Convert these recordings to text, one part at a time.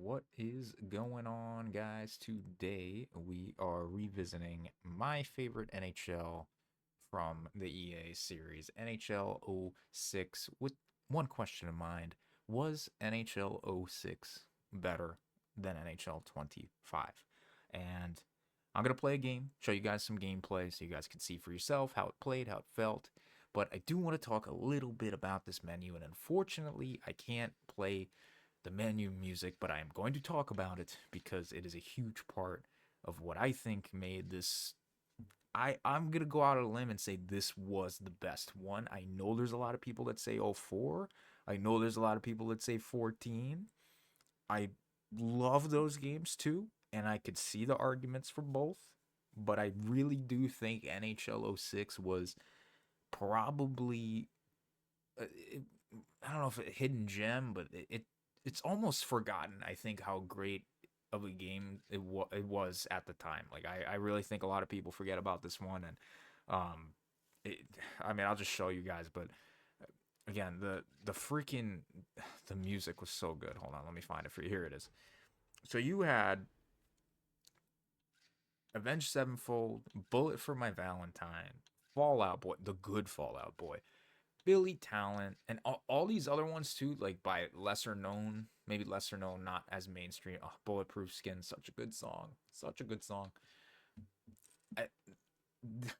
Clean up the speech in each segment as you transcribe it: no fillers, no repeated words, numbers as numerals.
What is going on, guys? Today we are revisiting my favorite NHL from the EA series, NHL 06, with one question in mind. Was NHL 06 better than NHL 25? And I'm going to play a game, show you guys some gameplay so you guys can see for yourself how it played, how it felt. But I do want to talk a little bit about this menu, and unfortunately, I can't play the menu music, but I am going to talk about it because it is a huge part of what I think made this. I'm gonna go out on a limb and say this was the best one. I know there's a lot of people that say oh 04. I know there's a lot of people that say 14. I love those games too, and I could see the arguments for both. But I really do think NHL 06 was probably it, I don't know if a hidden gem, but it's almost forgotten. I think how great of a game it was at the time. Like I really think a lot of people forget about this one, and um, it, I mean I'll just show you guys, but again the freaking the music was so good. Hold on, let me find it for you. Here it is. So you had Avenged Sevenfold, Bullet for My Valentine, Fallout Boy, the good Fallout Boy, Billy Talent, and all these other ones too, like by lesser known, maybe lesser known, not as mainstream. Oh, Bulletproof Skin, such a good song, such a good song. I,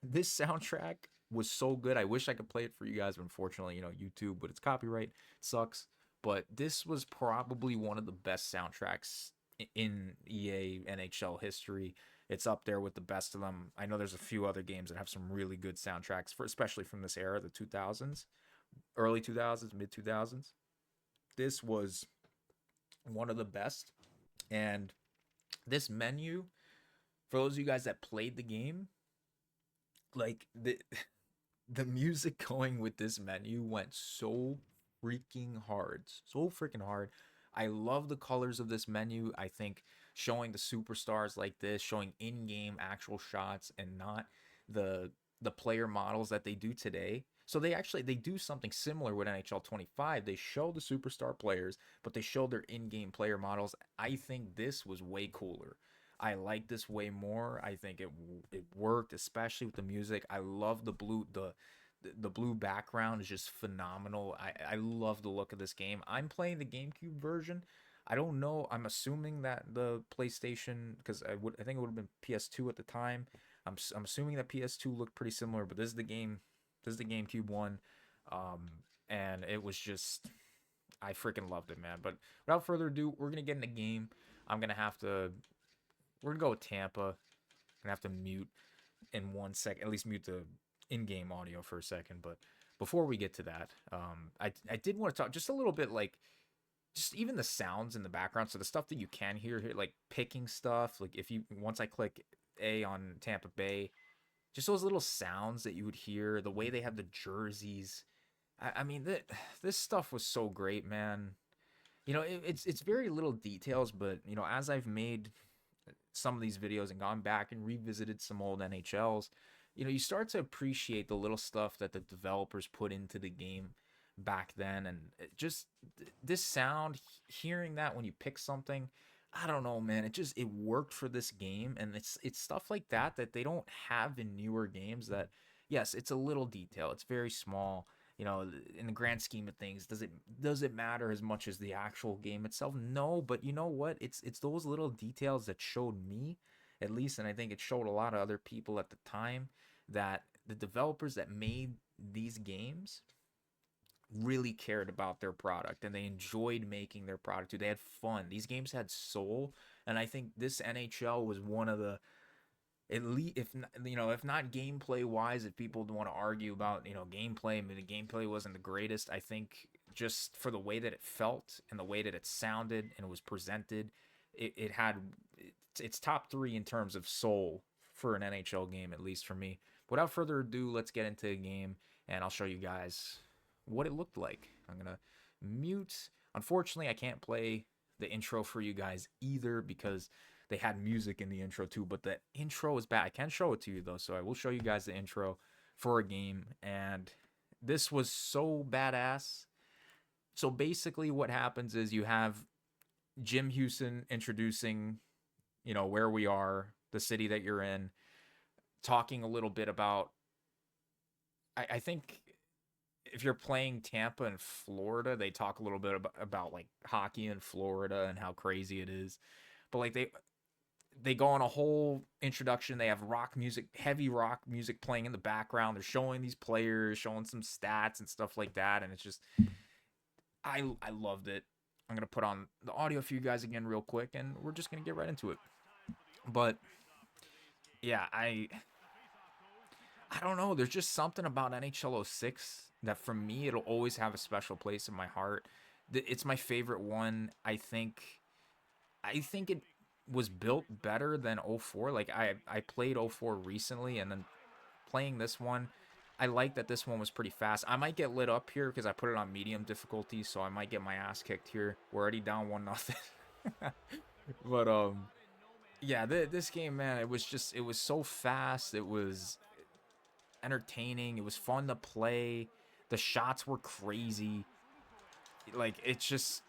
this soundtrack was so good. I wish I could play it for you guys, but unfortunately, YouTube, but it's copyright, sucks. But this was probably one of the best soundtracks in EA NHL history. It's up there with the best of them. I know there's a few other games that have some really good soundtracks for, especially from this era, the 2000s, early 2000s, mid 2000s. This was one of the best. And this menu, for those of you guys that played the game, like the music going with this menu went so freaking hard. So freaking hard. I love the colors of this menu. I think showing the superstars like this, showing in-game actual shots and not the player models that they do today. So they do something similar with NHL 25. They show the superstar players, but they show their in-game player models. I think this was way cooler. I like this way more. I think it worked, especially with the music. I love the blue background is just phenomenal. I love the look of this game. I'm playing the GameCube version. I don't know. I'm assuming that the PlayStation, because I think it would have been PS2 at the time. I'm assuming that PS2 looked pretty similar, but this is the game. This is the GameCube one, um, and it was just I freaking loved it, man. But without further ado, we're gonna get in the game. I'm gonna have to. We're gonna go with Tampa. I'm gonna have to mute in 1 second, at least mute the in-game audio for a second. But before we get to that, I did want to talk just a little bit, like just even the sounds in the background. So the stuff that you can hear, like picking stuff, like if you once I click A on Tampa Bay, just those little sounds that you would hear, the way they have the jerseys. I mean, this stuff was so great, man. It's very little details, but as I've made some of these videos and gone back and revisited some old NHLs, you start to appreciate the little stuff that the developers put into the game back then. And just this sound, hearing that when you pick something, I don't know, man. It worked for this game, and it's stuff like that that they don't have in newer games. That yes, it's a little detail. It's very small. In the grand scheme of things, does it matter as much as the actual game itself? No, but you know what? It's those little details that showed me, at least, and I think it showed a lot of other people at the time, that the developers that made these games really cared about their product and they enjoyed making their product too. They had fun. These games had soul, and I think this NHL was one of the, at least, if not, if not gameplay wise, if people want to argue about gameplay, I mean the gameplay wasn't the greatest. I think just for the way that it felt and the way that it sounded and it was presented, it had it's top three in terms of soul for an NHL game, at least for me. Without further ado, let's get into the game and I'll show you guys what it looked like. I'm gonna mute. Unfortunately, I can't play the intro for you guys either because they had music in the intro too, but the intro is bad. I can show it to you though, so I will show you guys the intro for a game, and this was so badass. So basically, what happens is you have Jim Houston introducing, where we are, the city that you're in, talking a little bit about. I think if you're playing Tampa and Florida, they talk a little bit about like hockey in Florida and how crazy it is. But like they go on a whole introduction. They have rock music, heavy rock music playing in the background. They're showing these players, showing some stats and stuff like that, and it's just I loved it. I'm gonna put on the audio for you guys again real quick, and we're just gonna get right into it. But yeah, I don't know. There's just something about NHL 06 that for me it'll always have a special place in my heart. It's my favorite one. I think it was built better than 04. Like I played 04 recently, and then playing this one, I like that this one was pretty fast. I might get lit up here because I put it on medium difficulty, so I might get my ass kicked here. We're already down 1-0. But yeah, this game, man, it was so fast. It was entertaining. It was fun to play. The shots were crazy. Like it's just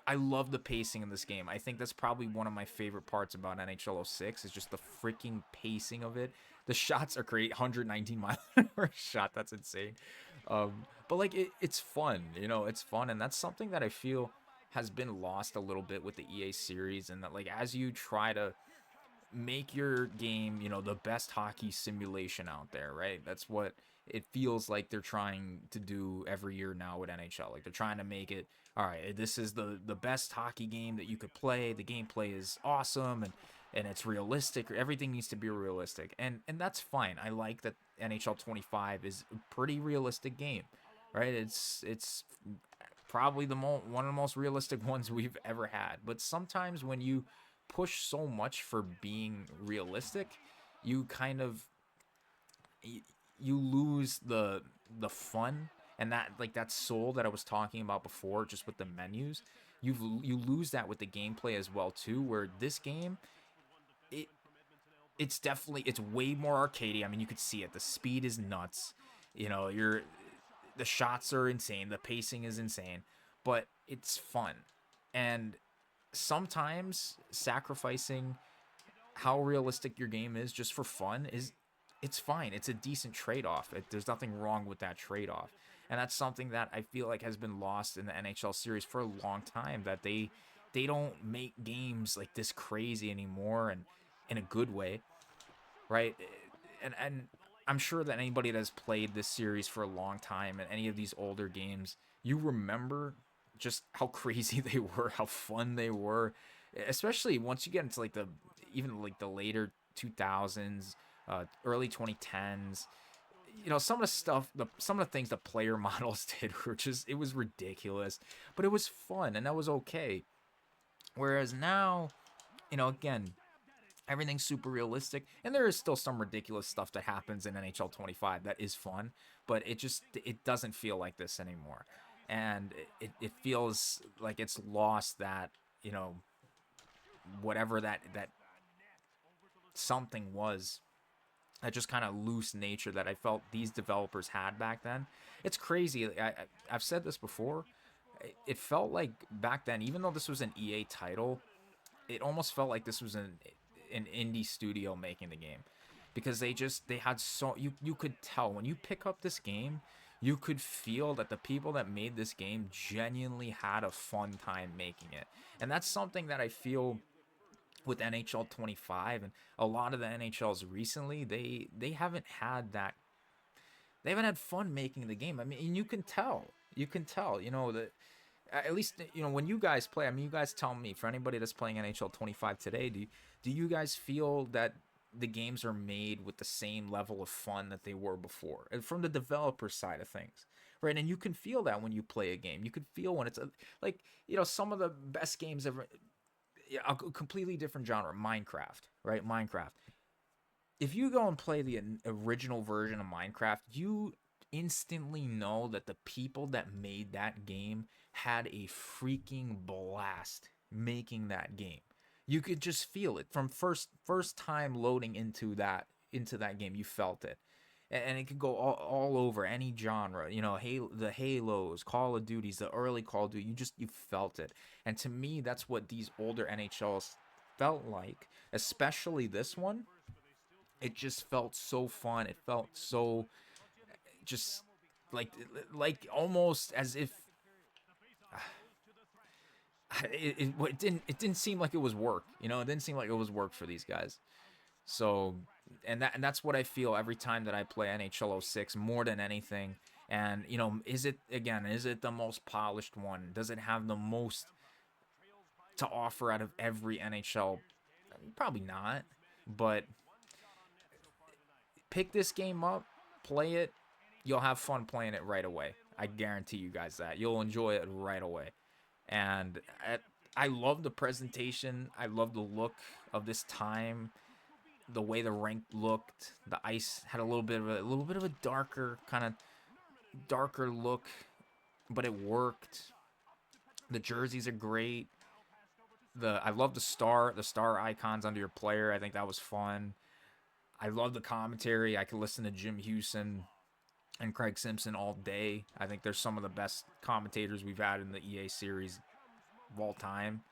I love the pacing in this game. I think that's probably one of my favorite parts about NHL 06 is just the freaking pacing of it. The shots are great, 119 mile an hour shot. That's insane. But like it's fun, it's fun, and that's something that I feel has been lost a little bit with the EA series, and that like as you try to make your game, the best hockey simulation out there, right? That's what it feels like they're trying to do every year now with NHL. Like they're trying to make it, all right, this is the best hockey game that you could play. The gameplay is awesome and it's realistic. Everything needs to be realistic. And that's fine. I like that NHL 25 is a pretty realistic game, right? It's probably one of the most realistic ones we've ever had. But sometimes when you push so much for being realistic, you kind of you lose the fun and that like that soul that I was talking about before, just with the menus. You lose that with the gameplay as well too. Where this game, it it's way more arcadey. I mean, you could see it. The speed is nuts. You're the shots are insane. The pacing is insane, but it's fun. And sometimes sacrificing how realistic your game is just for fun is it's fine. It's a decent trade-off. There's nothing wrong with that trade-off. And that's something that I feel like has been lost in the NHL series for a long time, that they don't make games like this crazy anymore, and in a good way, right? And I'm sure that anybody that has played this series for a long time and any of these older games, you remember just how crazy they were, how fun they were, especially once you get into like the even like the later 2000s, early 2010s. Some of the stuff, some of the things the player models did were just it was ridiculous, but it was fun and that was okay. Whereas now, again, everything's super realistic, and there is still some ridiculous stuff that happens in NHL 25 that is fun, but it doesn't feel like this anymore, and it feels like it's lost that whatever that something was, that just kind of loose nature that I felt these developers had back then. It's crazy. I've said this before. It felt like back then, even though this was an EA title, it almost felt like this was an indie studio making the game, because they had so you could tell when you pick up this game, you could feel that the people that made this game genuinely had a fun time making it. And that's something that I feel with NHL 25 and a lot of the NHLs recently. They haven't had that. They haven't had fun making the game. I mean, you can tell. You can tell. That at least when you guys play. I mean, you guys tell me, for anybody that's playing NHL 25 today, do you guys feel that the games are made with the same level of fun that they were before, and from the developer side of things, right? And you can feel that when you play a game. You can feel when it's like some of the best games ever. Yeah, a completely different genre, Minecraft, right? Minecraft. If you go and play the original version of Minecraft, you instantly know that the people that made that game had a freaking blast making that game. You could just feel it from first time loading into that game. You felt it. and it could go all over any genre. You know, the Halos, Call of Duties, the early Call of Duty. You felt it, and to me, that's what these older NHLs felt like. Especially this one, it just felt so fun. It felt so just like almost as if it didn't seem like it was work. You know, it didn't seem like it was work for these guys. So, and that's what I feel every time that I play NHL 06 more than anything. And you know, is it the most polished one? Does it have the most to offer out of every NHL? Probably not. But pick this game up, play it. You'll have fun playing it right away. I guarantee you guys that. You'll enjoy it right away. And I love the presentation. I love the look of this time, the way the rink looked. The ice had a little bit of a darker look, but it worked. The jerseys are great. I love the star icons under your player. I think that was fun. I love the commentary. I could listen to Jim Houston and Craig Simpson all day. I think they're some of the best commentators we've had in the EA series of all time.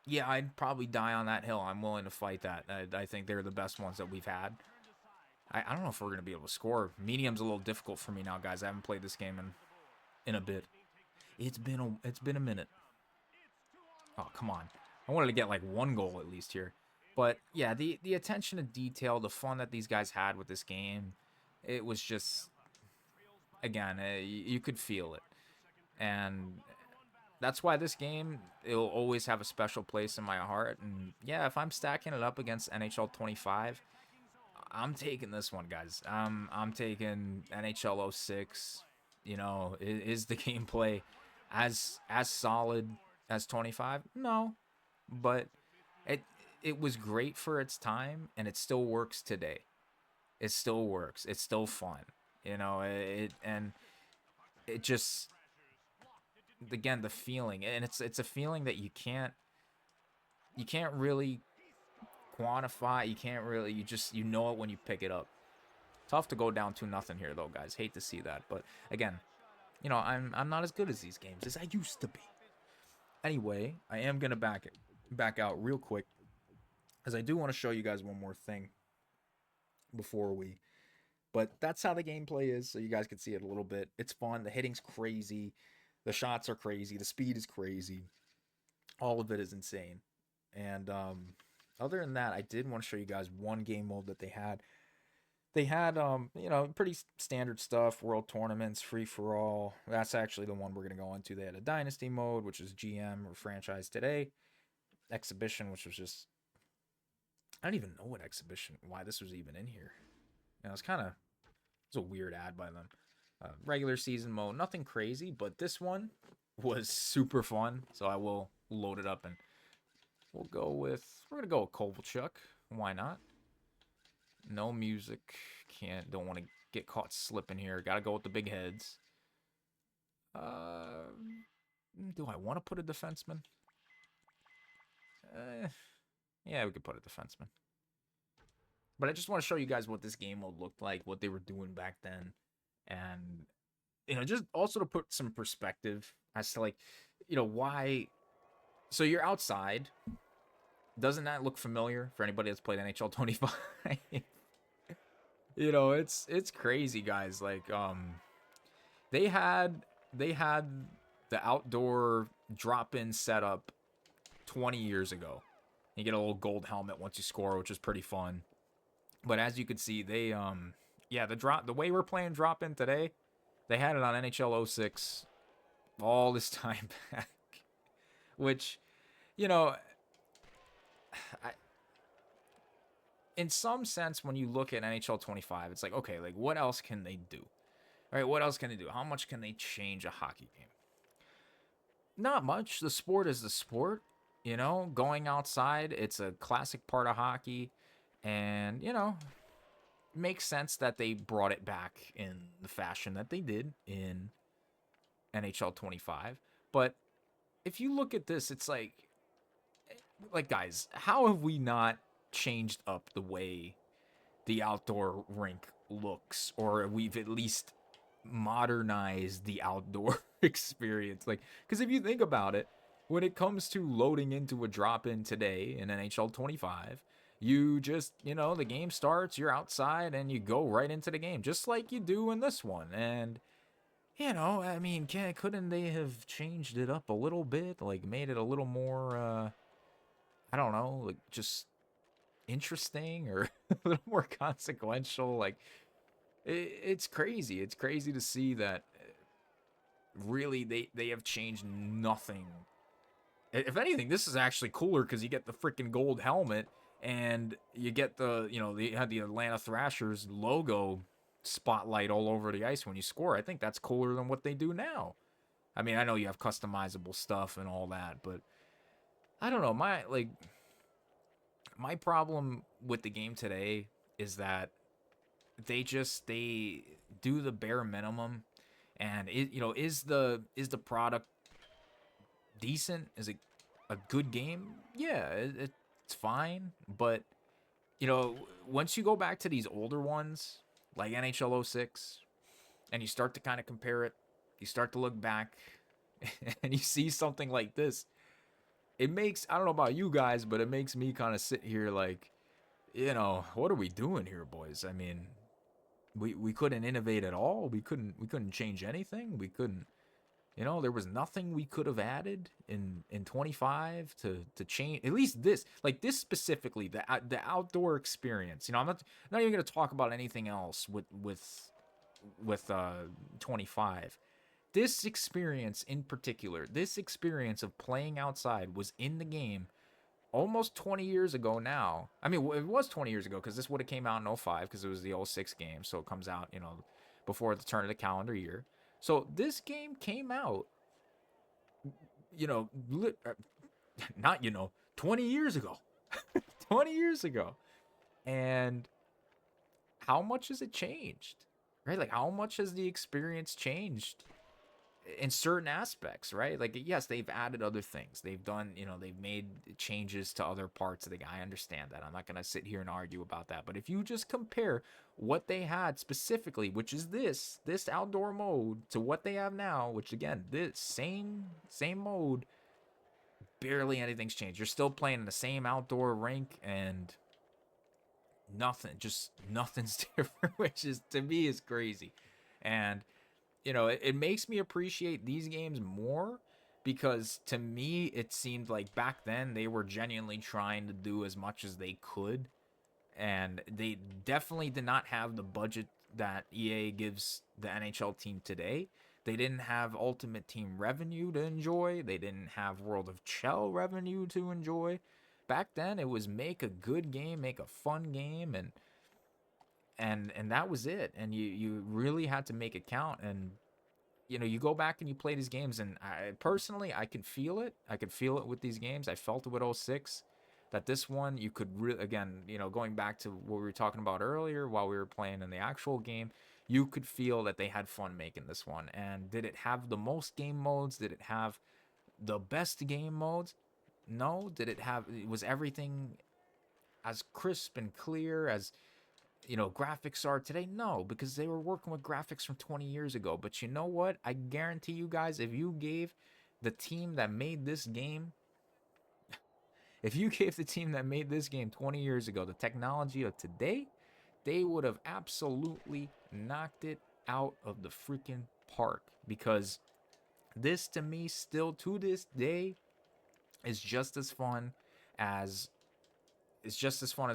Yeah, I'd probably die on that hill. I'm willing to fight that. I think they're the best ones that we've had. I don't know if we're going to be able to score. Medium's a little difficult for me now, guys. I haven't played this game in a bit. It's been a minute. Oh, come on. I wanted to get like one goal at least here. But yeah, the attention to detail, the fun that these guys had with this game, it was just, again, you could feel it. And that's why this game, it'll always have a special place in my heart. And yeah, if I'm stacking it up against NHL 25, I'm taking this one, guys. I'm taking NHL 06. You know, is the gameplay as solid as 25? No, but it it was great for its time, and it still works today. It still works. It's still fun. You know, it just, again, the feeling, and it's a feeling that you can't really quantify. You can't really, you know it when you pick it up. Tough to go down 2-0 here though, guys. Hate to see that, but again, you know, I'm not as good as these games as I used to be. Anyway, I am gonna back out real quick, as I do want to show you guys one more thing before we. But that's how the gameplay is, so you guys can see it a little bit. It's fun. The hitting's crazy. The shots are crazy. The speed is crazy. All of it is insane. And other than that, I did want to show you guys one game mode that they had. They had, you know, pretty standard stuff, world tournaments, free for all. That's actually the one we're going to go into. They had a dynasty mode, which is GM or franchise today. Exhibition, which was just, I don't even know why this was even in here. You know, it's a weird ad by them. Regular season mode, nothing crazy, but this one was super fun. So I will load it up and we're going to go with Kovalchuk. Why not? No music. Don't want to get caught slipping here. Got to go with the big heads. Do I want to put a defenseman? Yeah, we could put a defenseman. But I just want to show you guys what this game mode looked like, what they were doing back then. And, you know, just also to put some perspective as to, like, you know, why. So you're outside. Doesn't that look familiar for anybody that's played NHL 25? You know, it's crazy, guys. Like, they had the outdoor drop-in setup 20 years ago. You get a little gold helmet once you score, which is pretty fun. But as you can see, they the way we're playing drop-in today, they had it on NHL 06 all this time back. Which, you know, in some sense, when you look at NHL 25, it's like, okay, like, what else can they do? All right, what else can they do? How much can they change a hockey game? Not much. The sport is the sport. You know, going outside, it's a classic part of hockey. And, you know, it makes sense that they brought it back in the fashion that they did in NHL 25. But if you look at this, it's like, guys, how have we not changed up the way the outdoor rink looks, or we've at least modernized the outdoor experience. Like, because if you think about it, when it comes to loading into a drop in today in NHL 25, you just, the game starts, you're outside, and you go right into the game, just like you do in this one. And, I mean, couldn't they have changed it up a little bit? Like, made it a little more, I don't know, like, just interesting or a little more consequential? Like, it's crazy. It's crazy to see that really they have changed nothing. If anything, this is actually cooler because you get the freaking gold helmet and you get they had the Atlanta Thrashers logo spotlight all over the ice when you score. I think that's cooler than what they do now. I mean, I know you have customizable stuff and all that, but I don't know. My problem with the game today is that they do the bare minimum, and is the product decent? Is it a good game? Yeah, it's fine, but once you go back to these older ones like NHL 06 and you start to kind of compare it, you start to look back and you see something like this, it makes, I don't know about you guys, but it makes me kind of sit here like, what are we doing here, boys? I mean, we couldn't innovate at all. We couldn't change anything. We couldn't, there was nothing we could have added in 25 to change at least this, like this specifically, the outdoor experience. I'm not even going to talk about anything else with 25. This experience in particular, this experience of playing outside was in the game almost 20 years ago now. I mean, it was 20 years ago because this would have came out in '05 because it was the '06 game. So it comes out, before the turn of the calendar year. So this game came out, you know, not, 20 years ago. 20 years ago. And how much has it changed? Right? Like, how much has the experience changed in certain aspects, right? Like, yes, they've added other things. They've done, they've made changes to other parts of the game. I understand that. I'm not going to sit here and argue about that. But if you just compare what they had specifically, which is this outdoor mode, to what they have now, which again, this same mode, barely anything's changed. You're still playing in the same outdoor rink and nothing's different, which is, to me, is crazy. And it makes me appreciate these games more because to me, it seemed like back then they were genuinely trying to do as much as they could. And they definitely did not have the budget that EA gives the NHL team today. They didn't have Ultimate Team revenue to enjoy. They didn't have World of Chell revenue to enjoy. Back then, it was make a good game, make a fun game, and that was it. And you really had to make it count. And you go back and you play these games, and I can feel it. I could feel it with these games. I felt it with '06, that this one you could really, again, going back to what we were talking about earlier while we were playing in the actual game, you could feel that they had fun making this one. And did it have the most game modes? Did it have the best game modes? No. Was everything as crisp and clear as graphics are today? No, because they were working with graphics from 20 years ago. But you know what? I guarantee you guys, if you gave the team that made this game, 20 years ago the technology of today, they would have absolutely knocked it out of the freaking park. Because this, to me, still to this day, is just as fun as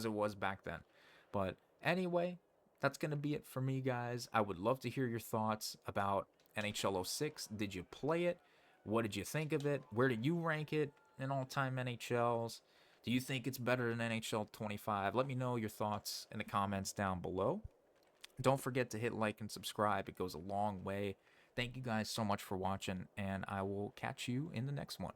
it was back then. But anyway, that's going to be it for me, guys. I would love to hear your thoughts about NHL '06. Did you play it? What did you think of it? Where did you rank it in all-time NHLs? Do you think it's better than NHL 25? Let me know your thoughts in the comments down below. Don't forget to hit like and subscribe. It goes a long way. Thank you guys so much for watching, and I will catch you in the next one.